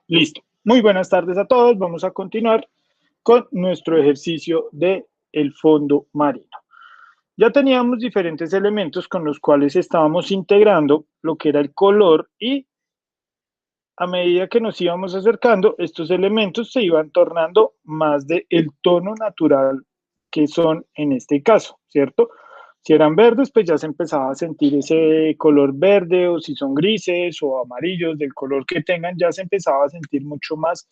Listo. Muy buenas tardes a todos. Vamos a continuar con nuestro ejercicio de el fondo marino. Ya teníamos diferentes elementos con los cuales estábamos integrando lo que era el color y a medida que nos íbamos acercando, estos elementos se iban tornando más del tono natural que son en este caso, ¿cierto? Si eran verdes, pues ya se empezaba a sentir ese color verde, o si son grises o amarillos, del color que tengan, ya se empezaba a sentir mucho más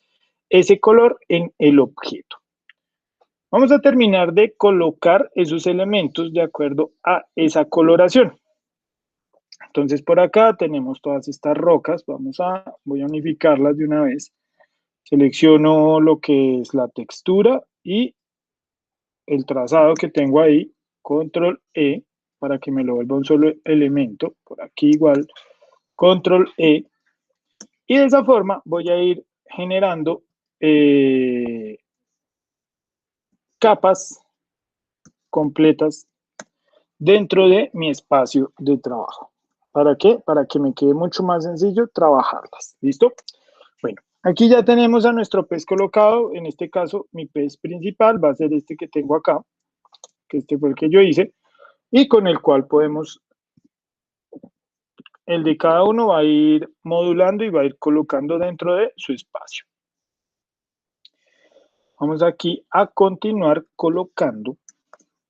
ese color en el objeto. Vamos a terminar de colocar esos elementos de acuerdo a esa coloración. Entonces por acá tenemos todas estas rocas, voy a unificarlas de una vez. Selecciono lo que es la textura y el trazado que tengo ahí, control E, para que me lo vuelva un solo elemento, por aquí igual, control E, y de esa forma voy a ir generando capas completas dentro de mi espacio de trabajo. ¿Para qué? Para que me quede mucho más sencillo trabajarlas. ¿Listo? Bueno, aquí ya tenemos a nuestro pez colocado. En este caso, mi pez principal va a ser este que tengo acá, que este fue el que yo hice, y con el cual podemos, el de cada uno va a ir modulando y va a ir colocando dentro de su espacio. Vamos aquí a continuar colocando,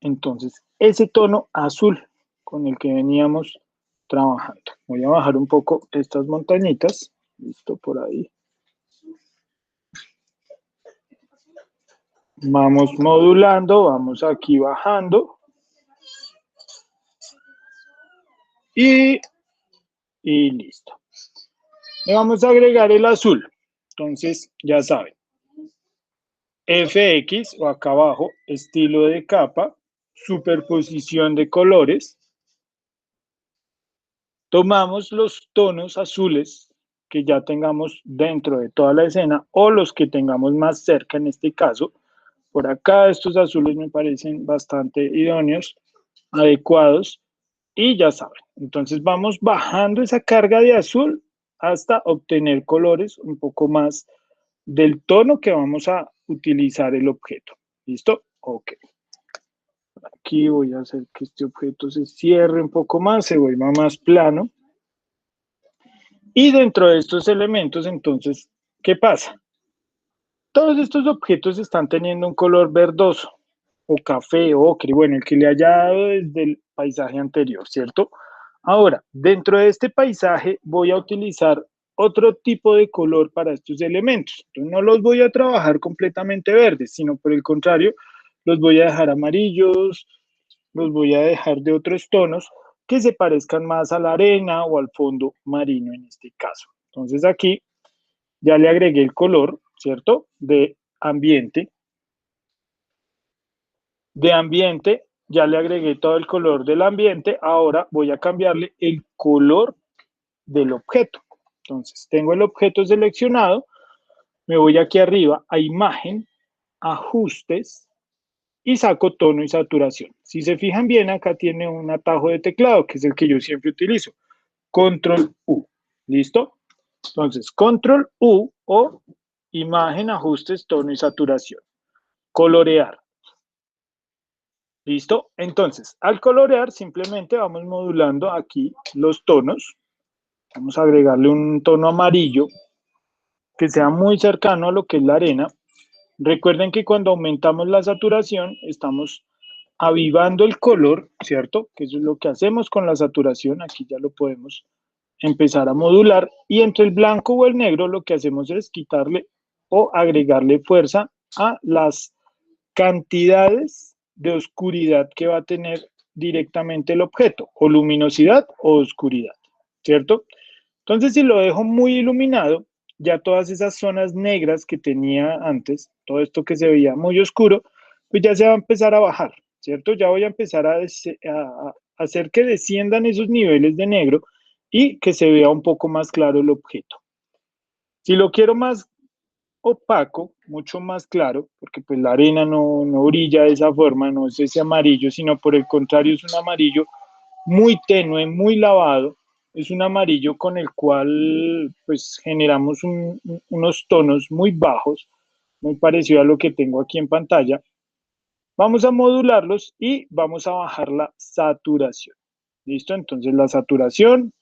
entonces, ese tono azul con el que veníamos trabajando. Voy a bajar un poco estas montañitas. Listo, por ahí. Vamos modulando, vamos aquí bajando. Y listo. Le vamos a agregar el azul. Entonces, ya saben. FX o acá abajo, estilo de capa, superposición de colores. Tomamos los tonos azules que ya tengamos dentro de toda la escena o los que tengamos más cerca en este caso. Por acá estos azules me parecen bastante idóneos, adecuados y ya saben. Entonces vamos bajando esa carga de azul hasta obtener colores un poco más del tono que vamos a utilizar el objeto. ¿Listo? Ok. Aquí voy a hacer que este objeto se cierre un poco más, se vuelva más plano. Y dentro de estos elementos, entonces, ¿qué pasa? Todos estos objetos están teniendo un color verdoso, o café, o ocre, bueno, el que le haya dado desde el paisaje anterior, ¿cierto? Ahora, dentro de este paisaje voy a utilizar otro tipo de color para estos elementos. Entonces, no los voy a trabajar completamente verdes, sino por el contrario, los voy a dejar amarillos, los voy a dejar de otros tonos que se parezcan más a la arena o al fondo marino en este caso. Entonces aquí ya le agregué el color, ¿cierto? De ambiente. De ambiente, ya le agregué todo el color del ambiente. Ahora voy a cambiarle el color del objeto. Entonces, tengo el objeto seleccionado. Me voy aquí arriba a imagen, ajustes y saco tono y saturación. Si se fijan bien, acá tiene un atajo de teclado, que es el que yo siempre utilizo. Control U. ¿Listo? Entonces, Control U o imagen, ajustes, tono y saturación. Colorear. ¿Listo? Entonces, al colorear simplemente vamos modulando aquí los tonos. Vamos a agregarle un tono amarillo que sea muy cercano a lo que es la arena. Recuerden que cuando aumentamos la saturación estamos avivando el color, ¿cierto? Que eso es lo que hacemos con la saturación. Aquí ya lo podemos empezar a modular. Y entre el blanco o el negro lo que hacemos es quitarle o agregarle fuerza a las cantidades de oscuridad que va a tener directamente el objeto, o luminosidad o oscuridad, ¿cierto? Entonces, si lo dejo muy iluminado, ya todas esas zonas negras que tenía antes, todo esto que se veía muy oscuro, pues ya se va a empezar a bajar, ¿cierto? Ya voy a empezar a hacer que desciendan esos niveles de negro y que se vea un poco más claro el objeto. Si lo quiero más opaco, mucho más claro, porque pues la arena no brilla de esa forma, no es ese amarillo, sino por el contrario es un amarillo muy tenue, muy lavado. es un amarillo con el cual pues generamos unos tonos muy bajos, muy parecido a lo que tengo aquí en pantalla. Vamos a modularlos y vamos a bajar la saturación. ¿Listo? Entonces la saturación,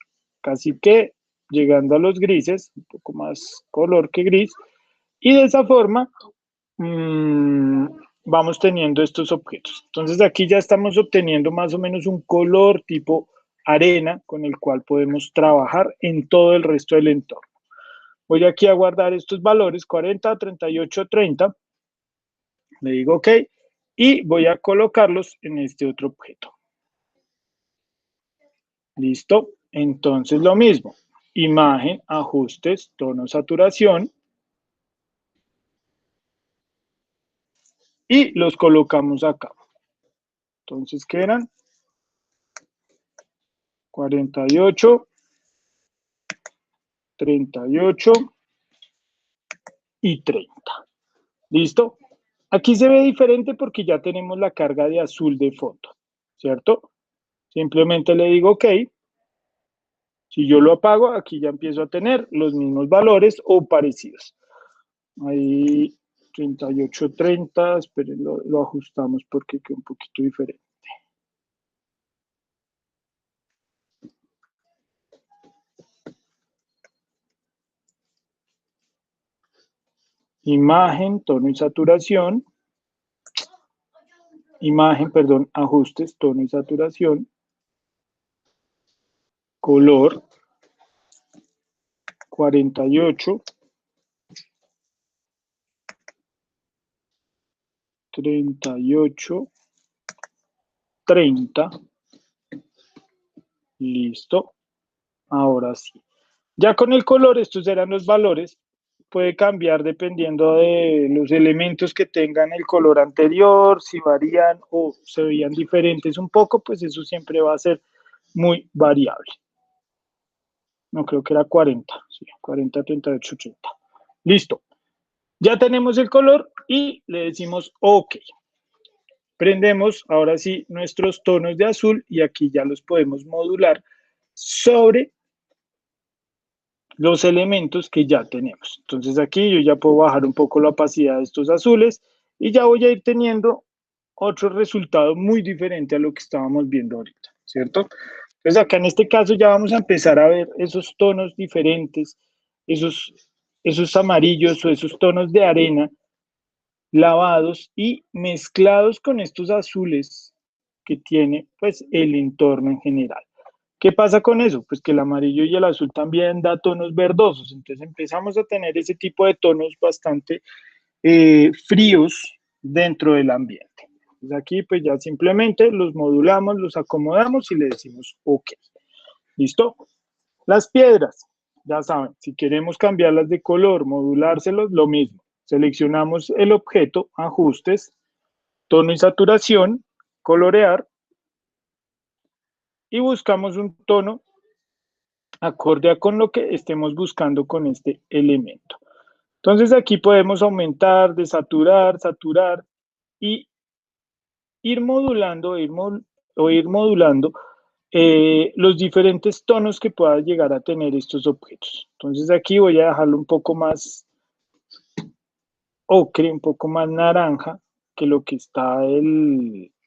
casi que llegando a los grises, un poco más color que gris, y de esa forma vamos teniendo estos objetos. Entonces aquí ya estamos obteniendo más o menos un color tipo arena con el cual podemos trabajar en todo el resto del entorno. Voy aquí a guardar estos valores 40, 38, 30. Le digo OK y voy a colocarlos en este otro objeto. ¿Listo? Entonces lo mismo. Imagen, ajustes, tono, saturación. Y los colocamos acá. Entonces, ¿qué eran? 48, 38 y 30. ¿Listo? Aquí se ve diferente porque ya tenemos la carga de azul de fondo, ¿cierto? Simplemente le digo OK. Si yo lo apago, aquí ya empiezo a tener los mismos valores o parecidos. Ahí 38, 30, esperen, lo ajustamos porque queda un poquito diferente. Imagen, tono y saturación. Imagen, perdón, ajustes, tono y saturación. Color, 48, 38, 30. Listo. Ahora sí. Ya con el color, estos eran los valores. Puede cambiar dependiendo de los elementos que tengan el color anterior, si varían o se veían diferentes un poco, pues eso siempre va a ser muy variable. No, creo que era 40, sí, 40, 38, 80. Listo. Ya tenemos el color y le decimos OK. Prendemos ahora sí nuestros tonos de azul y aquí ya los podemos modular sobre los elementos que ya tenemos. Entonces aquí yo ya puedo bajar un poco la opacidad de estos azules y ya voy a ir teniendo otro resultado muy diferente a lo que estábamos viendo ahorita, ¿cierto? Entonces acá en este caso ya vamos a empezar a ver esos tonos diferentes, esos amarillos o esos tonos de arena lavados y mezclados con estos azules que tiene pues el entorno en general. ¿Qué pasa con eso? Pues que el amarillo y el azul también da tonos verdosos, entonces empezamos a tener ese tipo de tonos bastante fríos dentro del ambiente. Entonces aquí pues ya simplemente los modulamos, los acomodamos y le decimos OK. ¿Listo? Las piedras, ya saben, si queremos cambiarlas de color, modulárselos, lo mismo. Seleccionamos el objeto, ajustes, tono y saturación, colorear y buscamos un tono acorde a con lo que estemos buscando con este elemento. Entonces aquí podemos aumentar, desaturar, saturar y ir modulando, ir modulando los diferentes tonos que pueda llegar a tener estos objetos. Entonces aquí voy a dejarlo un poco más ocre, un poco más naranja que lo que está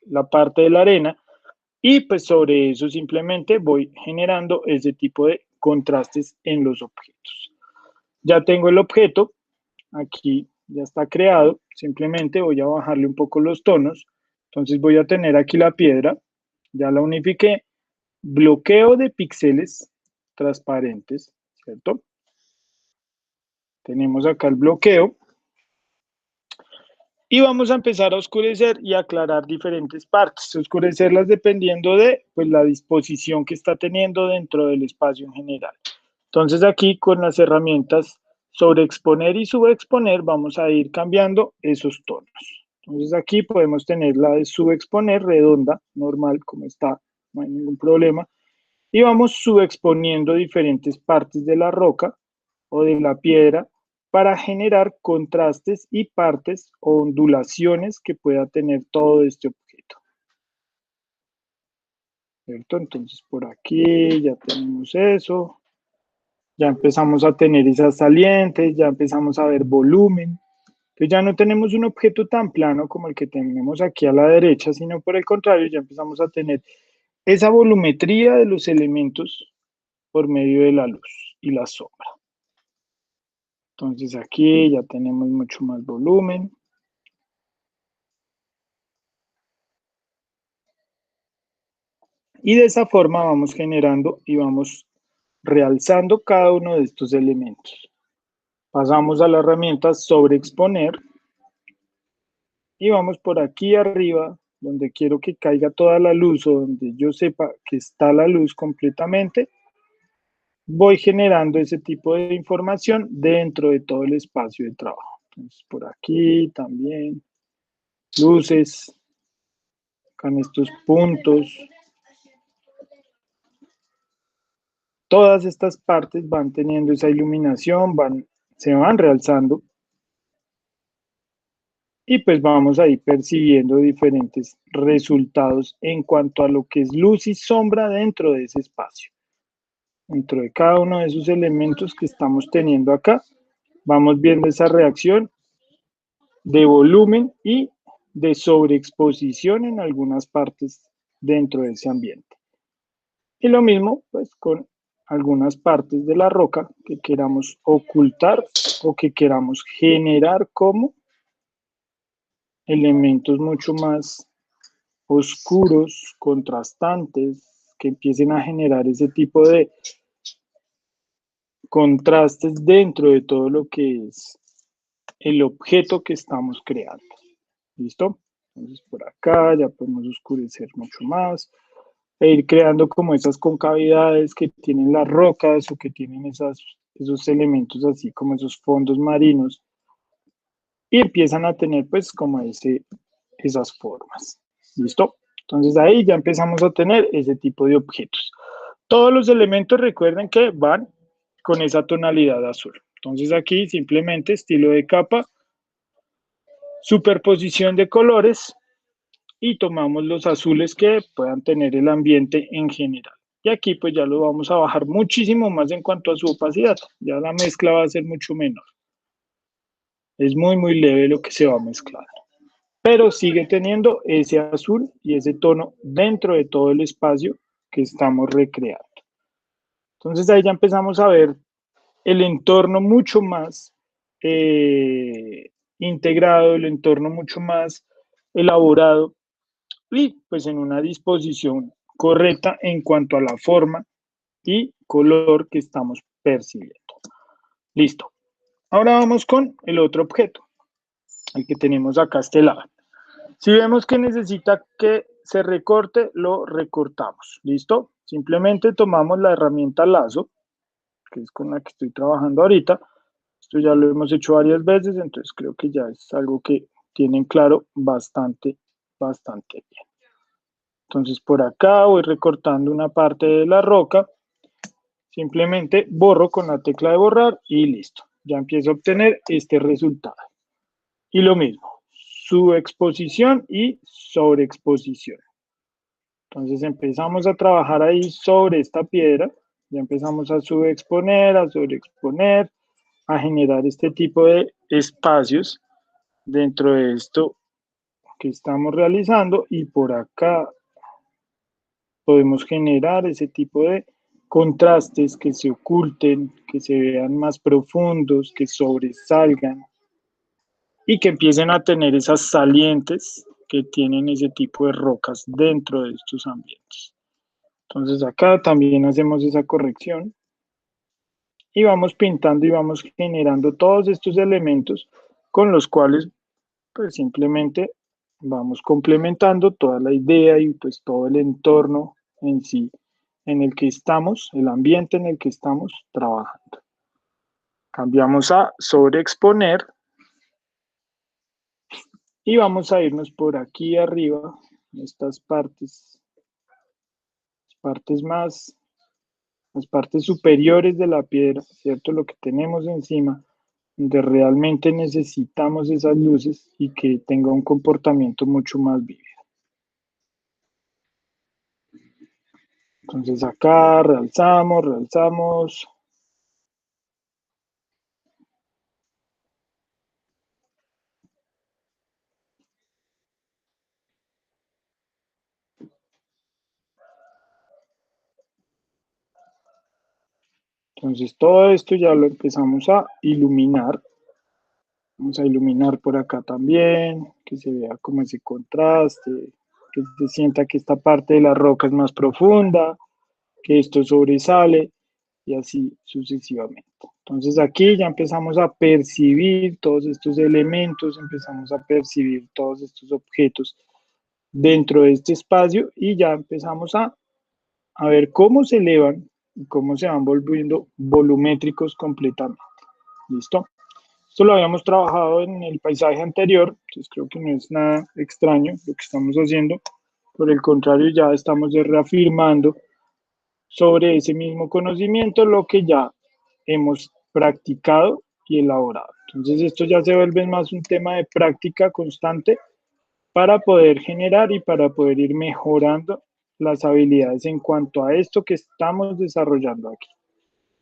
la parte de la arena. Y pues sobre eso simplemente voy generando ese tipo de contrastes en los objetos. Ya tengo el objeto, aquí ya está creado, simplemente voy a bajarle un poco los tonos. Entonces voy a tener aquí la piedra, ya la unifiqué, bloqueo de píxeles transparentes, ¿cierto? Tenemos acá el bloqueo. Y vamos a empezar a oscurecer y aclarar diferentes partes, oscurecerlas dependiendo de pues, la disposición que está teniendo dentro del espacio en general. Entonces aquí con las herramientas sobreexponer y subexponer vamos a ir cambiando esos tonos. Entonces aquí podemos tener la de subexponer redonda, normal como está, no hay ningún problema. Y vamos subexponiendo diferentes partes de la roca o de la piedra para generar contrastes y partes o ondulaciones que pueda tener todo este objeto. ¿cierto? Entonces por aquí ya tenemos eso, ya empezamos a tener esas salientes, ya empezamos a ver volumen. Entonces ya no tenemos un objeto tan plano como el que tenemos aquí a la derecha, sino por el contrario, ya empezamos a tener esa volumetría de los elementos por medio de la luz y la sombra. Entonces aquí ya tenemos mucho más volumen. Y de esa forma vamos generando y vamos realzando cada uno de estos elementos. Pasamos a la herramienta sobreexponer y vamos por aquí arriba, donde quiero que caiga toda la luz o donde yo sepa que está la luz completamente. Voy generando ese tipo de información dentro de todo el espacio de trabajo. Entonces, por aquí también, luces, con estos puntos. Todas estas partes van teniendo esa iluminación, se van realzando y pues vamos a ir percibiendo diferentes resultados en cuanto a lo que es luz y sombra dentro de ese espacio. Dentro de cada uno de esos elementos que estamos teniendo acá, vamos viendo esa reacción de volumen y de sobreexposición en algunas partes dentro de ese ambiente. Y lo mismo pues con algunas partes de la roca que queramos ocultar o que queramos generar como elementos mucho más oscuros, contrastantes, que empiecen a generar ese tipo de contrastes dentro de todo lo que es el objeto que estamos creando. ¿Listo? Entonces por acá ya podemos oscurecer mucho más e ir creando como esas concavidades que tienen las rocas o que tienen esos elementos así como esos fondos marinos y empiezan a tener pues como esas formas. ¿Listo? Entonces ahí ya empezamos a tener ese tipo de objetos. Todos los elementos recuerden que van con esa tonalidad azul. Entonces aquí simplemente estilo de capa, superposición de colores y tomamos los azules que puedan tener el ambiente en general. Y aquí pues ya lo vamos a bajar muchísimo más en cuanto a su opacidad. Ya la mezcla va a ser mucho menor. Es muy leve lo que se va a mezclar. Pero sigue teniendo ese azul y ese tono dentro de todo el espacio que estamos recreando. Entonces ahí ya empezamos a ver el entorno mucho más integrado, el entorno mucho más elaborado y pues en una disposición correcta en cuanto a la forma y color que estamos percibiendo. Listo. Ahora vamos con el otro objeto, el que tenemos acá a este lado. Si vemos que necesita que se recorte, lo recortamos. ¿Listo? Simplemente tomamos la herramienta lazo, que es con la que estoy trabajando ahorita. Esto ya lo hemos hecho varias veces, entonces creo que ya es algo que tienen claro bastante bien. Entonces por acá voy recortando una parte de la roca. Simplemente borro con la tecla de borrar y listo. Ya empiezo a obtener este resultado. Y lo mismo, subexposición y sobreexposición. Entonces empezamos a trabajar ahí sobre esta piedra. Ya empezamos a subexponer, a sobreexponer, a generar este tipo de espacios dentro de esto que estamos realizando y por acá podemos generar ese tipo de contrastes que se oculten, que se vean más profundos, que sobresalgan y que empiecen a tener esas salientes que tienen ese tipo de rocas dentro de estos ambientes. Entonces acá también hacemos esa corrección y vamos pintando y vamos generando todos estos elementos con los cuales pues simplemente vamos complementando toda la idea y pues todo el entorno en sí en el que estamos, el ambiente en el que estamos trabajando. Cambiamos a sobreexponer y vamos a irnos por aquí arriba, estas partes más, las partes superiores de la piedra, ¿cierto? Lo que tenemos encima, donde realmente necesitamos esas luces y que tenga un comportamiento mucho más vívido. Entonces acá realzamos, realzamos. Entonces todo esto ya lo empezamos a iluminar. Vamos a iluminar por acá también, que se vea como ese contraste, que se sienta que esta parte de la roca es más profunda, que esto sobresale y así sucesivamente. Entonces aquí ya empezamos a percibir todos estos elementos, empezamos a percibir todos estos objetos dentro de este espacio y ya empezamos a ver cómo se elevan y cómo se van volviendo volumétricos completamente. ¿Listo? Esto lo habíamos trabajado en el paisaje anterior, entonces creo que no es nada extraño lo que estamos haciendo. Por el contrario, ya estamos reafirmando sobre ese mismo conocimiento lo que ya hemos practicado y elaborado. Entonces esto ya se vuelve más un tema de práctica constante para poder generar y para poder ir mejorando las habilidades en cuanto a esto que estamos desarrollando aquí.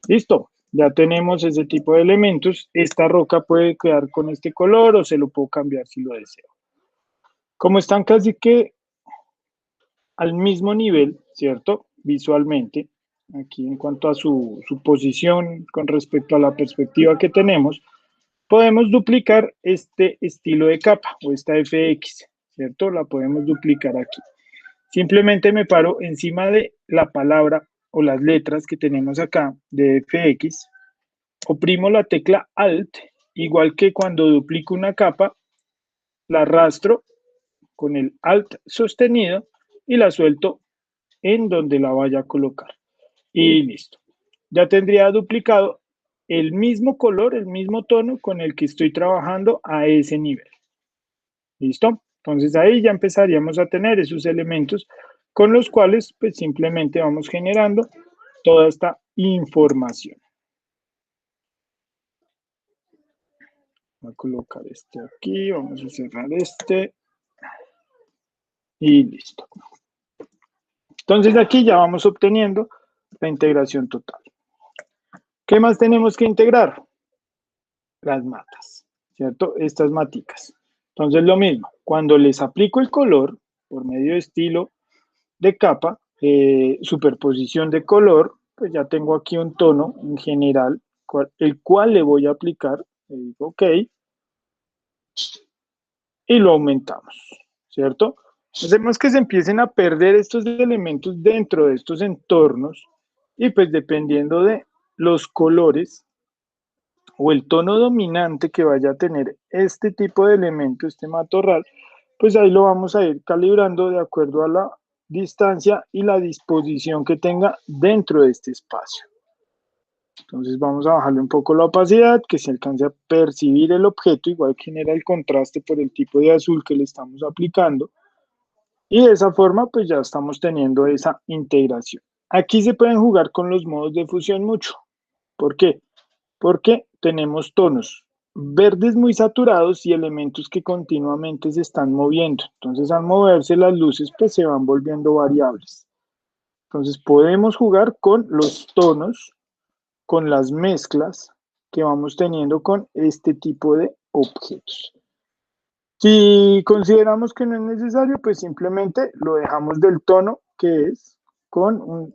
Listo, ya tenemos ese tipo de elementos. Esta roca puede quedar con este color o se lo puedo cambiar si lo deseo. Como están casi que al mismo nivel, ¿cierto? Visualmente, aquí en cuanto a su posición con respecto a la perspectiva que tenemos, podemos duplicar este estilo de capa o esta FX, ¿cierto? La podemos duplicar aquí. Simplemente me paro encima de la palabra o las letras que tenemos acá de FX, oprimo la tecla Alt, igual que cuando duplico una capa, la arrastro con el Alt sostenido y la suelto en donde la vaya a colocar. Y listo. Ya tendría duplicado el mismo color, el mismo tono con el que estoy trabajando a ese nivel. ¿Listo? Entonces ahí ya empezaríamos a tener esos elementos con los cuales pues simplemente vamos generando toda esta información. Voy a colocar este aquí, vamos a cerrar este y listo. Entonces aquí ya vamos obteniendo la integración total. ¿Qué más tenemos que integrar? Las matas, ¿cierto? Estas maticas. Entonces lo mismo, cuando les aplico el color por medio de estilo de capa, superposición de color, pues ya tengo aquí un tono en general, el cual le voy a aplicar, le digo OK, y lo aumentamos, ¿cierto? Hacemos que se empiecen a perder estos elementos dentro de estos entornos y pues dependiendo de los colores o el tono dominante que vaya a tener este tipo de elemento, este matorral, pues ahí lo vamos a ir calibrando de acuerdo a la distancia y la disposición que tenga dentro de este espacio. Entonces vamos a bajarle un poco la opacidad, que se alcance a percibir el objeto, igual genera el contraste por el tipo de azul que le estamos aplicando. Y de esa forma pues ya estamos teniendo esa integración. Aquí se pueden jugar con los modos de fusión mucho. ¿Por qué? Porque tenemos tonos verdes muy saturados y elementos que continuamente se están moviendo. Entonces al moverse las luces pues se van volviendo variables. Entonces podemos jugar con los tonos, con las mezclas que vamos teniendo con este tipo de objetos. Si consideramos que no es necesario, pues simplemente lo dejamos del tono que es con un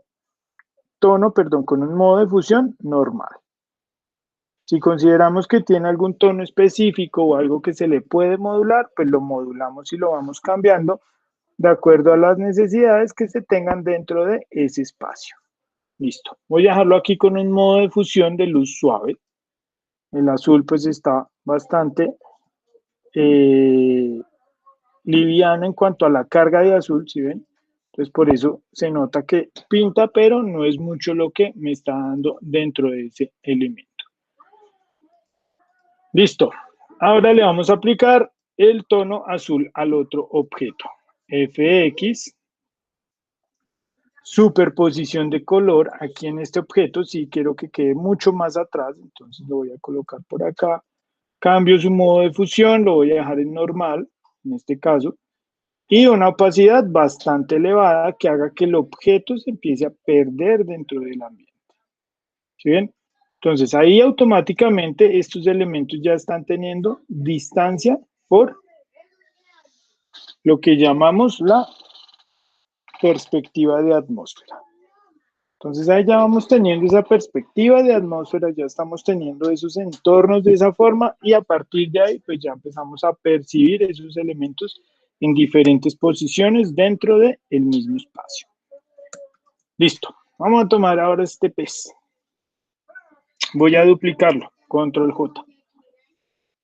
tono, perdón, con un modo de fusión normal. Si consideramos que tiene algún tono específico o algo que se le puede modular, pues lo modulamos y lo vamos cambiando de acuerdo a las necesidades que se tengan dentro de ese espacio. Listo. Voy a dejarlo aquí con un modo de fusión de luz suave. El azul pues está bastante liviano en cuanto a la carga de azul, ¿sí ven? Entonces por eso se nota que pinta, pero no es mucho lo que me está dando dentro de ese elemento. Listo. Ahora le vamos a aplicar el tono azul al otro objeto. FX, superposición de color aquí en este objeto. Si quiero que quede mucho más atrás, entonces lo voy a colocar por acá. Cambio su modo de fusión, lo voy a dejar en normal, en este caso. y una opacidad bastante elevada que haga que el objeto se empiece a perder dentro del ambiente. ¿Sí ven? Entonces ahí automáticamente estos elementos ya están teniendo distancia por lo que llamamos la perspectiva de atmósfera. Entonces ahí ya vamos teniendo esa perspectiva de atmósfera, ya estamos teniendo esos entornos de esa forma y a partir de ahí pues ya empezamos a percibir esos elementos en diferentes posiciones dentro del mismo espacio. Listo, vamos a tomar ahora este pez. Voy a duplicarlo, control J.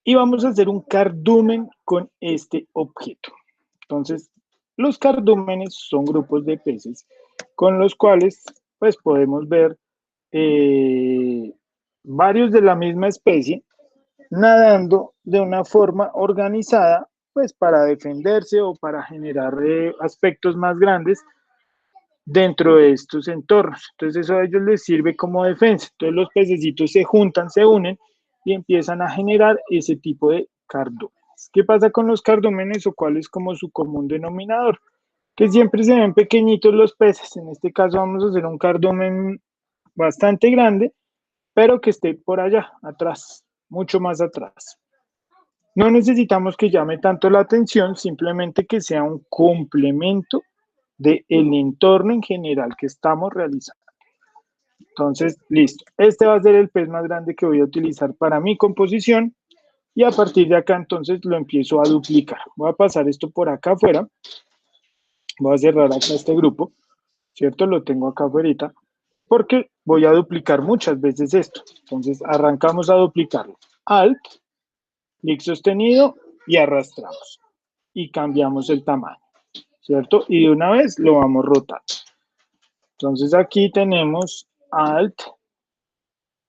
Y vamos a hacer un cardumen con este objeto. Entonces, los cardúmenes son grupos de peces con los cuales pues podemos ver varios de la misma especie nadando de una forma organizada pues para defenderse o para generar aspectos más grandes dentro de estos entornos. Entonces eso a ellos les sirve como defensa. Entonces los pececitos se juntan, se unen y empiezan a generar ese tipo de cardúmenes. ¿Qué pasa con los cardúmenes o cuál es como su común denominador? Que siempre se ven pequeñitos los peces. En este caso vamos a hacer un cardumen bastante grande, pero que esté por allá, atrás, mucho más atrás. No necesitamos que llame tanto la atención, simplemente que sea un complemento del entorno en general que estamos realizando. Entonces, listo. Este va a ser el pez más grande que voy a utilizar para mi composición y a partir de acá entonces lo empiezo a duplicar. Voy a pasar esto por acá afuera. Voy a cerrar acá este grupo, ¿cierto? Lo tengo acá afuera porque voy a duplicar muchas veces esto. Entonces, arrancamos a duplicarlo. Alt, clic sostenido y arrastramos. Y cambiamos el tamaño, ¿cierto? Y de una vez lo vamos rotando. Entonces aquí tenemos Alt,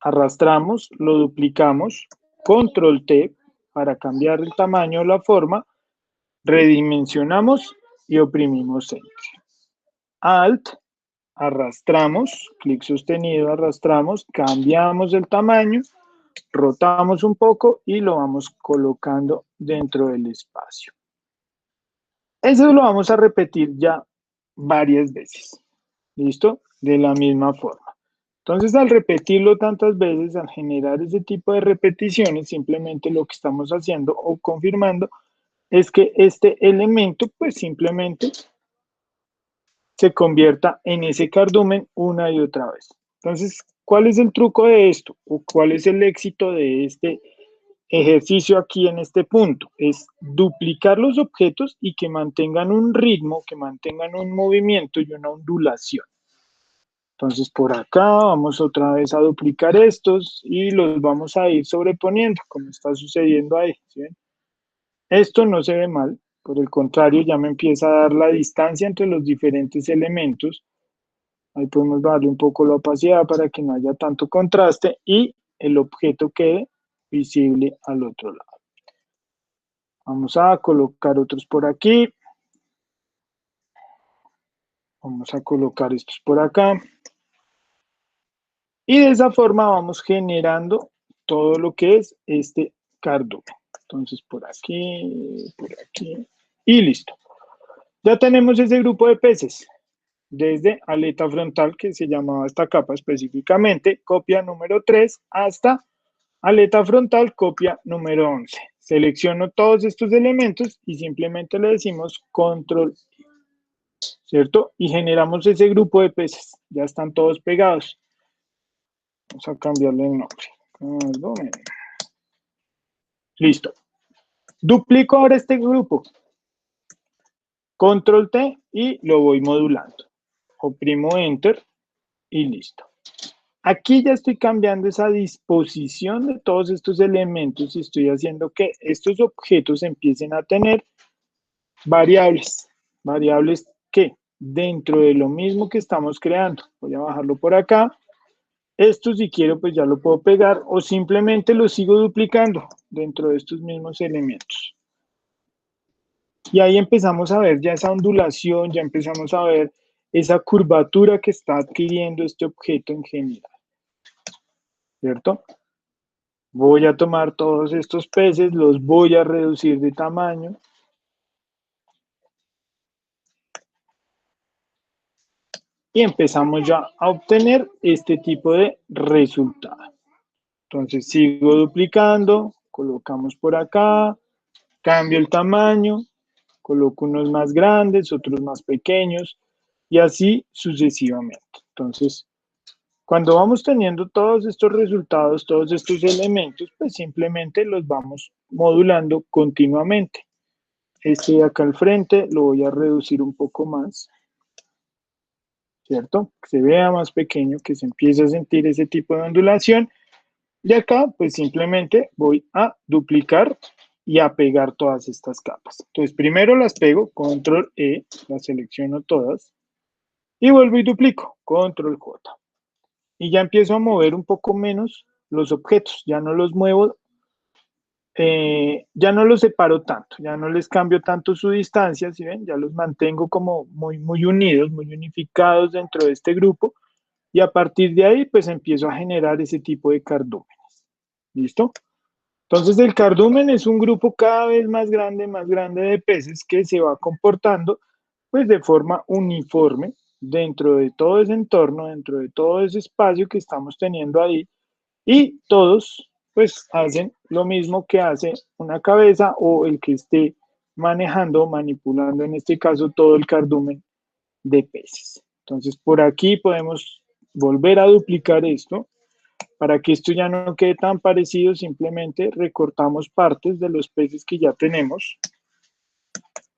arrastramos, lo duplicamos, Control T para cambiar el tamaño o la forma, redimensionamos y oprimimos Enter. Alt, arrastramos, clic sostenido, arrastramos, cambiamos el tamaño, rotamos un poco y lo vamos colocando dentro del espacio. Eso lo vamos a repetir ya varias veces. ¿Listo? De la misma forma. Entonces, al repetirlo tantas veces, al generar ese tipo de repeticiones, simplemente lo que estamos haciendo o confirmando es que este elemento, pues simplemente se convierta en ese cardumen una y otra vez. Entonces, ¿cuál es el truco de esto? ¿O cuál es el éxito de este ejercicio aquí en este punto? Es duplicar los objetos y que mantengan un ritmo, que mantengan un movimiento y una ondulación. Entonces por acá vamos otra vez a duplicar estos y los vamos a ir sobreponiendo, como está sucediendo ahí. ¿Sí ven? Esto no se ve mal, por el contrario ya me empieza a dar la distancia entre los diferentes elementos. Ahí podemos darle un poco la opacidad para que no haya tanto contraste y el objeto quede visible al otro lado. Vamos a colocar otros por aquí. Vamos a colocar estos por acá. Y de esa forma vamos generando todo lo que es este cardumen. Entonces por aquí y listo. Ya tenemos ese grupo de peces. Desde aleta frontal, que se llamaba esta capa específicamente, copia número 3, hasta aleta frontal, copia número 11. Selecciono todos estos elementos y simplemente le decimos control, ¿cierto? Y generamos ese grupo de peces. Ya están todos pegados. Vamos a cambiarle el nombre. Listo. Duplico ahora este grupo. Control T y lo voy modulando. Oprimo Enter y listo. Aquí ya estoy cambiando esa disposición de todos estos elementos y estoy haciendo que estos objetos empiecen a tener variables. ¿Variables qué? Dentro de lo mismo que estamos creando. Voy a bajarlo por acá. Esto si quiero pues ya lo puedo pegar o simplemente lo sigo duplicando dentro de estos mismos elementos. Y ahí empezamos a ver ya esa ondulación, ya empezamos a ver esa curvatura que está adquiriendo este objeto en general, ¿cierto? Voy a tomar todos estos peces, los voy a reducir de tamaño. y empezamos ya a obtener este tipo de resultado. Entonces sigo duplicando, colocamos por acá, cambio el tamaño, coloco unos más grandes, otros más pequeños y así sucesivamente. Entonces, cuando vamos teniendo todos estos resultados, todos estos elementos, pues simplemente los vamos modulando continuamente. Este de acá al frente lo voy a reducir un poco más, ¿cierto? Que se vea más pequeño, que se empiece a sentir ese tipo de ondulación. Y acá, pues simplemente voy a duplicar y a pegar todas estas capas. Entonces, primero las pego, control E, las selecciono todas, y vuelvo y duplico, control J. Y ya empiezo a mover un poco menos los objetos, ya no los muevo, ya no los separo tanto, ya no les cambio tanto su distancia, ¿sí ven? Ya los mantengo como muy unidos, muy unificados dentro de este grupo, y a partir de ahí, pues empiezo a generar ese tipo de cardúmenes. ¿Listo? Entonces el cardumen es un grupo cada vez más grande de peces que se va comportando pues de forma uniforme dentro de todo ese entorno, dentro de todo ese espacio que estamos teniendo ahí y todos pues hacen lo mismo que hace una cabeza o el que esté manejando, manipulando en este caso todo el cardumen de peces. Entonces por aquí podemos volver a duplicar esto. Para que esto ya no quede tan parecido, simplemente recortamos partes de los peces que ya tenemos.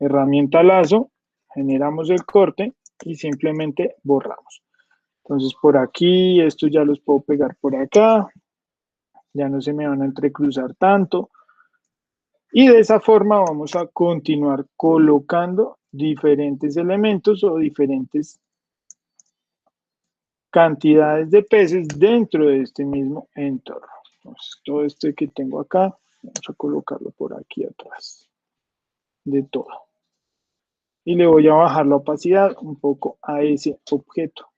Herramienta lazo, generamos el corte y simplemente borramos. Entonces por aquí, estos ya los puedo pegar por acá. Ya no se me van a entrecruzar tanto. Y de esa forma vamos a continuar colocando diferentes elementos o diferentes cantidades de peces dentro de este mismo entorno. Entonces, todo este que tengo acá, vamos a colocarlo por aquí atrás de todo. Y le voy a bajar la opacidad un poco a ese objeto.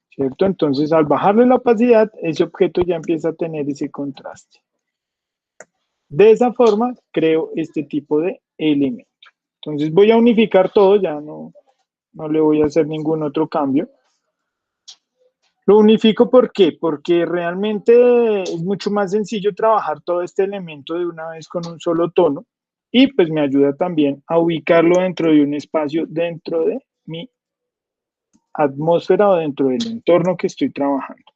¿Cierto? Entonces, al bajarle la opacidad, ese objeto ya empieza a tener ese contraste. De esa forma, creo este tipo de elemento. Entonces, voy a unificar todo, ya no le voy a hacer ningún otro cambio. Lo unifico, ¿por qué? Porque realmente es mucho más sencillo trabajar todo este elemento de una vez con un solo tono y pues me ayuda también a ubicarlo dentro de un espacio, dentro de mi atmósfera o dentro del entorno que estoy trabajando.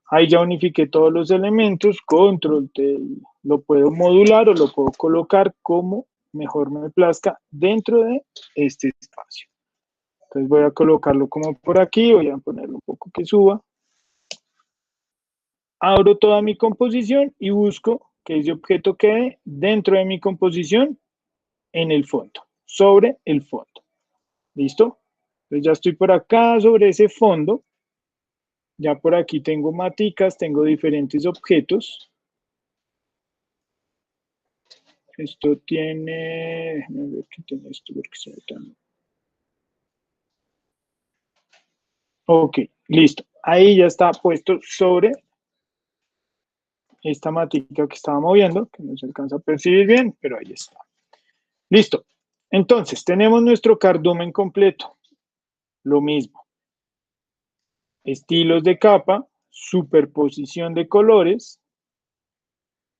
Ahí ya unifiqué todos los elementos, control T, lo puedo modular o lo puedo colocar como mejor me plazca dentro de este espacio. Entonces voy a colocarlo como por aquí, voy a ponerlo un poco que suba. Abro toda mi composición y busco que ese objeto quede dentro de mi composición en el fondo, sobre el fondo. ¿Listo? Entonces ya estoy por acá sobre ese fondo. Ya por aquí tengo maticas, tengo diferentes objetos. Esto tiene, déjame ver qué tiene esto porque se ve tan... Ok, listo. Ahí ya está puesto sobre esta matica que estaba moviendo, que no se alcanza a percibir bien, pero ahí está. Listo. Entonces, tenemos nuestro cardumen completo. Lo mismo. Estilos de capa, superposición de colores.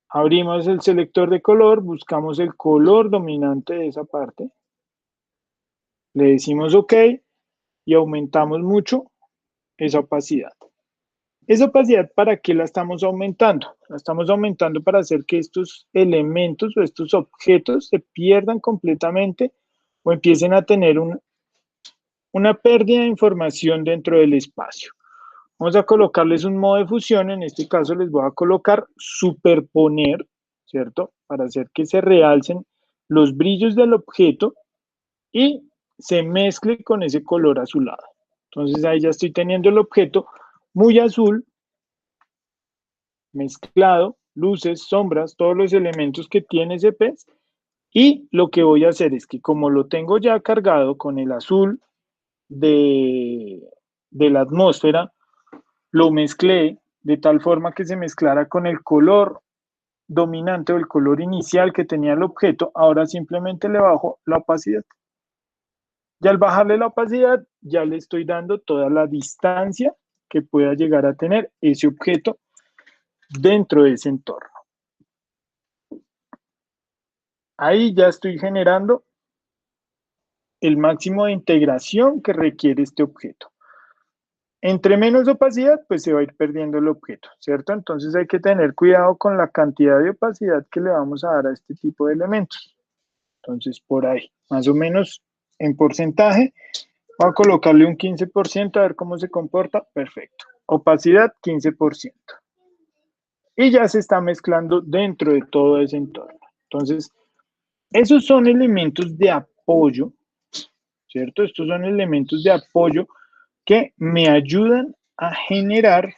Abrimos el selector de color, buscamos el color dominante de esa parte. Le decimos OK y aumentamos mucho esa opacidad. ¿Esa opacidad para qué la estamos aumentando? La estamos aumentando para hacer que estos elementos o estos objetos se pierdan completamente o empiecen a tener una pérdida de información dentro del espacio. Vamos a colocarles un modo de fusión, en este caso les voy a colocar superponer, ¿cierto? Para hacer que se realcen los brillos del objeto y se mezcle con ese color azulado. Entonces ahí ya estoy teniendo el objeto muy azul, mezclado, luces, sombras, todos los elementos que tiene ese pez. Y lo que voy a hacer es que como lo tengo ya cargado con el azul de la atmósfera, lo mezclé de tal forma que se mezclara con el color dominante o el color inicial que tenía el objeto. Ahora simplemente le bajo la opacidad. Y al bajarle la opacidad, ya le estoy dando toda la distancia que pueda llegar a tener ese objeto dentro de ese entorno. Ahí ya estoy generando el máximo de integración que requiere este objeto. Entre menos opacidad, pues se va a ir perdiendo el objeto, ¿cierto? Entonces hay que tener cuidado con la cantidad de opacidad que le vamos a dar a este tipo de elementos. Entonces, por ahí, más o menos en porcentaje, voy a colocarle un 15%, a ver cómo se comporta. Perfecto. Opacidad, 15%. Y ya se está mezclando dentro de todo ese entorno. Entonces, esos son elementos de apoyo, ¿cierto? Estos son elementos de apoyo que me ayudan a generar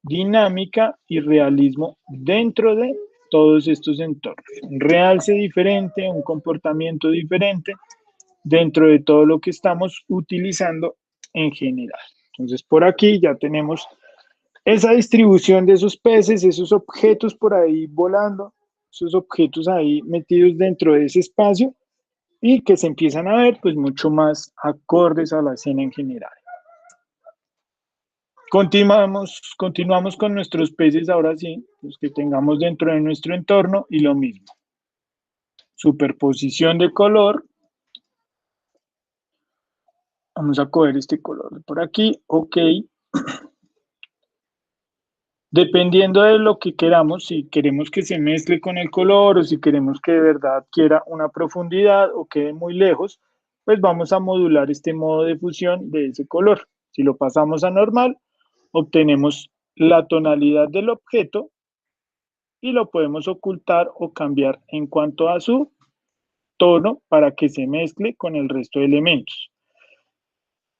dinámica y realismo dentro de todos estos entornos. Un realce diferente, un comportamiento diferente dentro de todo lo que estamos utilizando en general. Entonces, por aquí ya tenemos esa distribución de esos peces, esos objetos por ahí volando, esos objetos ahí metidos dentro de ese espacio y que se empiezan a ver pues mucho más acordes a la escena en general. Continuamos con nuestros peces ahora sí, los que tengamos dentro de nuestro entorno y lo mismo. Superposición de color. Vamos a coger este color por aquí, ok. Dependiendo de lo que queramos, si queremos que se mezcle con el color o si queremos que de verdad quiera una profundidad o quede muy lejos, pues vamos a modular este modo de fusión de ese color. Si lo pasamos a normal, obtenemos la tonalidad del objeto y lo podemos ocultar o cambiar en cuanto a su tono para que se mezcle con el resto de elementos.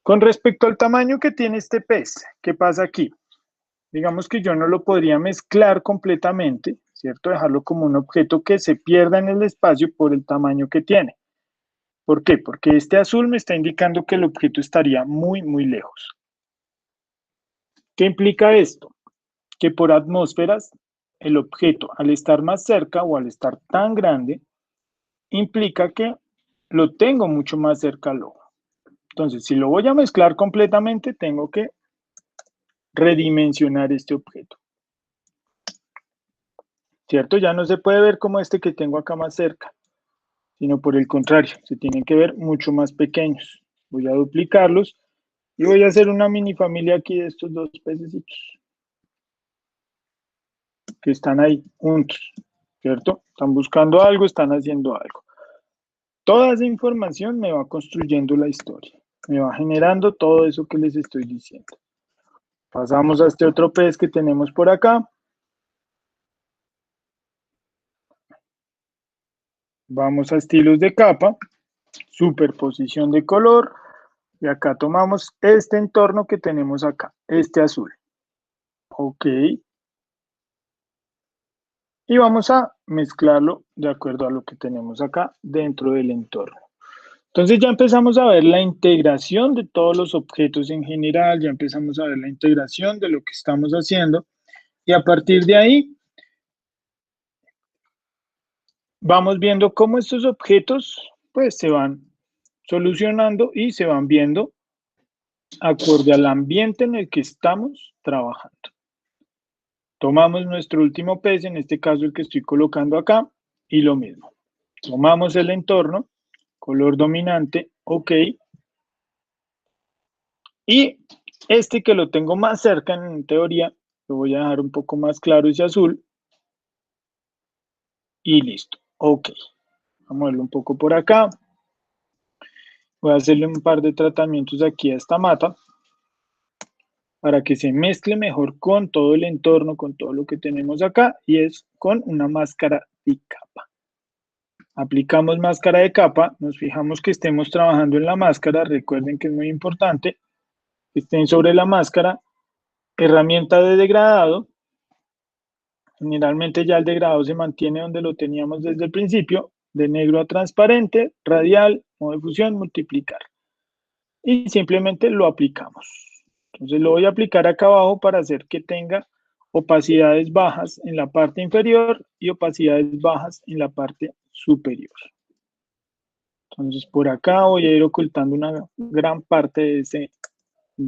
Con respecto al tamaño que tiene este pez, ¿qué pasa aquí? Digamos que yo no lo podría mezclar completamente, ¿cierto? Dejarlo como un objeto que se pierda en el espacio por el tamaño que tiene. ¿Por qué? Porque este azul me está indicando que el objeto estaría muy, muy lejos. ¿Qué implica esto? Que por atmósferas, el objeto al estar más cerca o al estar tan grande, implica que lo tengo mucho más cerca al ojo. Entonces, si lo voy a mezclar completamente, tengo que redimensionar este objeto. ¿Cierto? Ya no se puede ver como este que tengo acá más cerca, sino por el contrario, se tienen que ver mucho más pequeños. Voy a duplicarlos y voy a hacer una mini familia aquí de estos dos pececitos que están ahí juntos, ¿cierto? Están buscando algo, están haciendo algo. Toda esa información me va construyendo la historia, me va generando todo eso que les estoy diciendo. Pasamos a este otro pez que tenemos por acá. Vamos a estilos de capa, superposición de color, y acá tomamos este entorno que tenemos acá, este azul. Ok. Y vamos a mezclarlo de acuerdo a lo que tenemos acá dentro del entorno. Entonces ya empezamos a ver la integración de todos los objetos en general, ya empezamos a ver la integración de lo que estamos haciendo y a partir de ahí vamos viendo cómo estos objetos pues se van solucionando y se van viendo acorde al ambiente en el que estamos trabajando. Tomamos nuestro último pez, en este caso el que estoy colocando acá, y lo mismo. Tomamos el entorno, color dominante, ok. Y este que lo tengo más cerca, en teoría, lo voy a dejar un poco más claro ese azul. Y listo, ok. Vamos a moverlo un poco por acá. Voy a hacerle un par de tratamientos aquí a esta mata para que se mezcle mejor con todo el entorno, con todo lo que tenemos acá, y es con una máscara de capa. Aplicamos máscara de capa, nos fijamos que estemos trabajando en la máscara, recuerden que es muy importante que estén sobre la máscara, herramienta de degradado, generalmente ya el degradado se mantiene donde lo teníamos desde el principio, de negro a transparente, radial, modo de fusión, multiplicar. Y simplemente lo aplicamos. Entonces lo voy a aplicar acá abajo para hacer que tenga opacidades bajas en la parte inferior y opacidades bajas en la parte superior. Entonces por acá voy a ir ocultando una gran parte de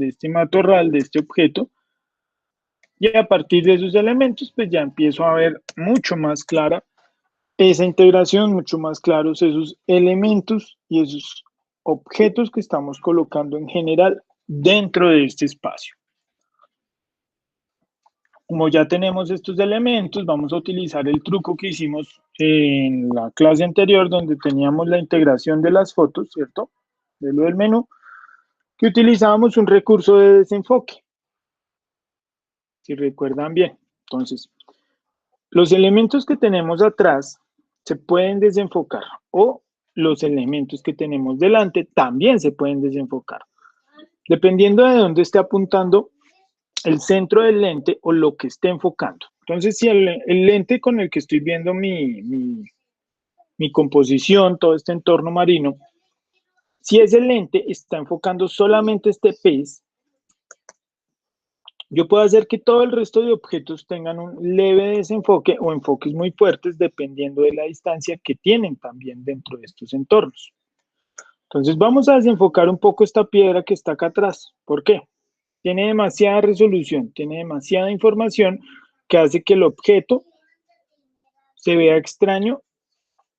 este matorral, de este objeto, y a partir de esos elementos pues ya empiezo a ver mucho más clara esa integración, mucho más claros esos elementos y esos objetos que estamos colocando en general dentro de este espacio. Como ya tenemos estos elementos, vamos a utilizar el truco que hicimos en la clase anterior donde teníamos la integración de las fotos, ¿cierto? De lo del menú, que utilizábamos un recurso de desenfoque, si recuerdan bien. Entonces, los elementos que tenemos atrás se pueden desenfocar o los elementos que tenemos delante también se pueden desenfocar, dependiendo de dónde esté apuntando el centro del lente o lo que esté enfocando. Entonces, si el lente con el que estoy viendo mi composición, todo este entorno marino, si ese lente está enfocando solamente este pez, yo puedo hacer que todo el resto de objetos tengan un leve desenfoque o enfoques muy fuertes dependiendo de la distancia que tienen también dentro de estos entornos. Entonces vamos a desenfocar un poco esta piedra que está acá atrás. ¿Por qué? Tiene demasiada resolución, tiene demasiada información que hace que el objeto se vea extraño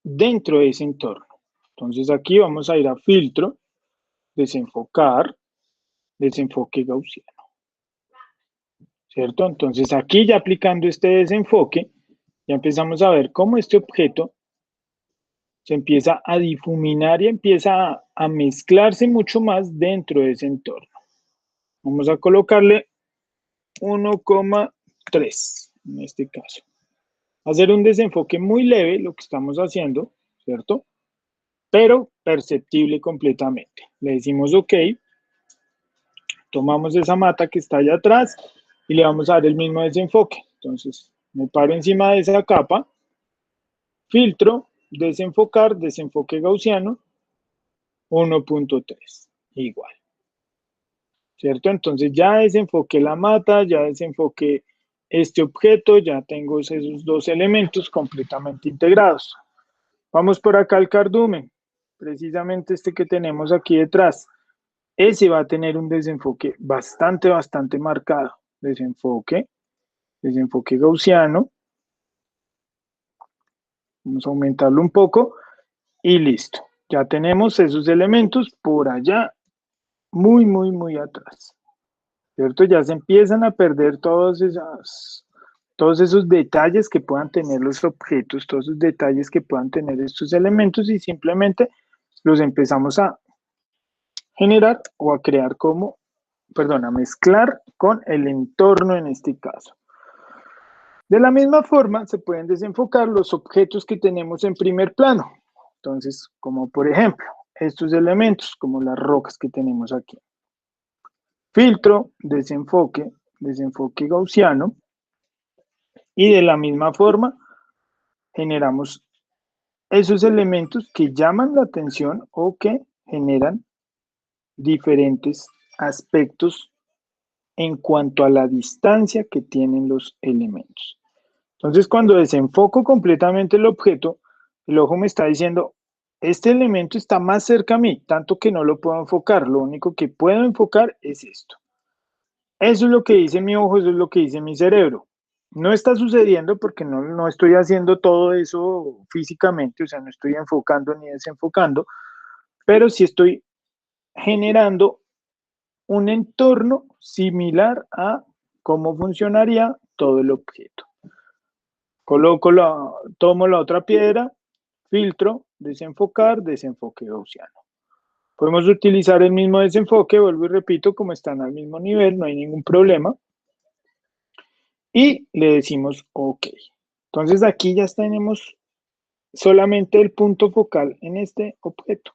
dentro de ese entorno. Entonces aquí vamos a ir a filtro, desenfocar, desenfoque gaussiano. ¿Cierto? Entonces aquí ya aplicando este desenfoque, ya empezamos a ver cómo este objeto se empieza a difuminar y empieza a mezclarse mucho más dentro de ese entorno. Vamos a colocarle 1,3 en este caso. Hacer un desenfoque muy leve, lo que estamos haciendo, ¿cierto? Pero perceptible completamente. Le decimos OK, tomamos esa mata que está allá atrás y le vamos a dar el mismo desenfoque. Entonces, me paro encima de esa capa, filtro, desenfocar, desenfoque gaussiano, 1,3, igual. ¿Cierto? Entonces ya desenfoqué la mata, ya desenfoqué este objeto, ya tengo esos dos elementos completamente integrados. Vamos por acá al cardumen, precisamente este que tenemos aquí detrás. Ese va a tener un desenfoque bastante marcado. Desenfoque, desenfoque gaussiano. Vamos a aumentarlo un poco y listo. Ya tenemos esos elementos por allá, muy atrás. ¿Cierto? Ya se empiezan a perder todos esos detalles que puedan tener los objetos, todos esos detalles que puedan tener estos elementos y simplemente los empezamos a generar o a crear a mezclar con el entorno en este caso. De la misma forma, se pueden desenfocar los objetos que tenemos en primer plano. Entonces, como por ejemplo, estos elementos, como las rocas que tenemos aquí. Filtro, desenfoque, desenfoque gaussiano. Y de la misma forma, generamos esos elementos que llaman la atención o que generan diferentes aspectos en cuanto a la distancia que tienen los elementos. Entonces, cuando desenfoco completamente el objeto, el ojo me está diciendo, este elemento está más cerca a mí, tanto que no lo puedo enfocar. Lo único que puedo enfocar es esto. Eso es lo que dice mi ojo, eso es lo que dice mi cerebro. No está sucediendo porque no estoy haciendo todo eso físicamente, o sea, no estoy enfocando ni desenfocando, pero sí estoy generando un entorno similar a cómo funcionaría todo el objeto. Tomo la otra piedra, filtro, desenfocar, desenfoque gaussiano. Podemos utilizar el mismo desenfoque, vuelvo y repito, como están al mismo nivel, no hay ningún problema. Y le decimos OK. Entonces aquí ya tenemos solamente el punto focal en este objeto.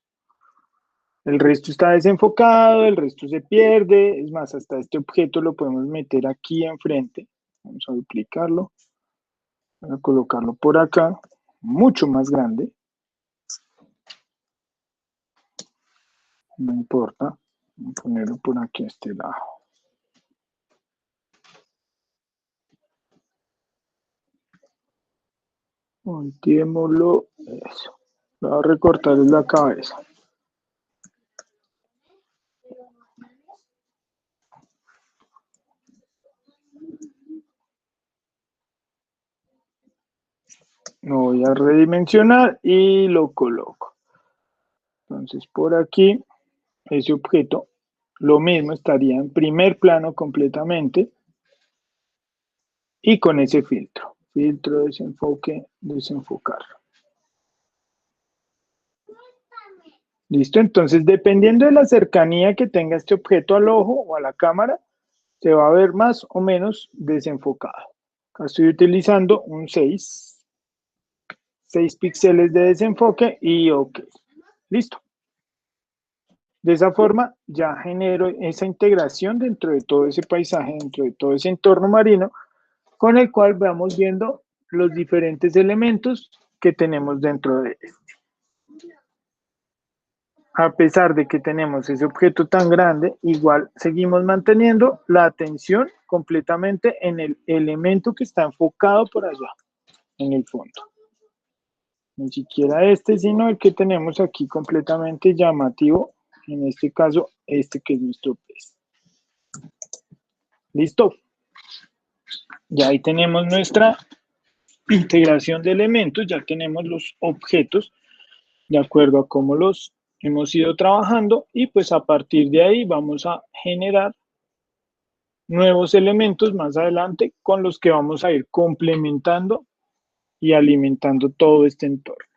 El resto está desenfocado, el resto se pierde, es más, hasta este objeto lo podemos meter aquí enfrente. Vamos a duplicarlo, vamos a colocarlo por acá, mucho más grande. No importa, voy a ponerlo por aquí a este lado. Volteémoslo, eso. Voy a recortar la cabeza. Lo voy a redimensionar y lo coloco. Entonces por aquí, ese objeto, lo mismo estaría en primer plano completamente y con ese filtro. Filtro, desenfoque, desenfocar. ¿Listo? Entonces, dependiendo de la cercanía que tenga este objeto al ojo o a la cámara, se va a ver más o menos desenfocado. Acá estoy utilizando un 6 píxeles de desenfoque y OK. Listo. De esa forma ya genero esa integración dentro de todo ese paisaje, dentro de todo ese entorno marino, con el cual vamos viendo los diferentes elementos que tenemos dentro de él. A pesar de que tenemos ese objeto tan grande, igual seguimos manteniendo la atención completamente en el elemento que está enfocado por allá, en el fondo. Ni siquiera este, sino el que tenemos aquí completamente llamativo, en este caso, este que es nuestro pez. ¿Listo? Ya ahí tenemos nuestra integración de elementos, ya tenemos los objetos de acuerdo a cómo los hemos ido trabajando y pues a partir de ahí vamos a generar nuevos elementos más adelante con los que vamos a ir complementando y alimentando todo este entorno.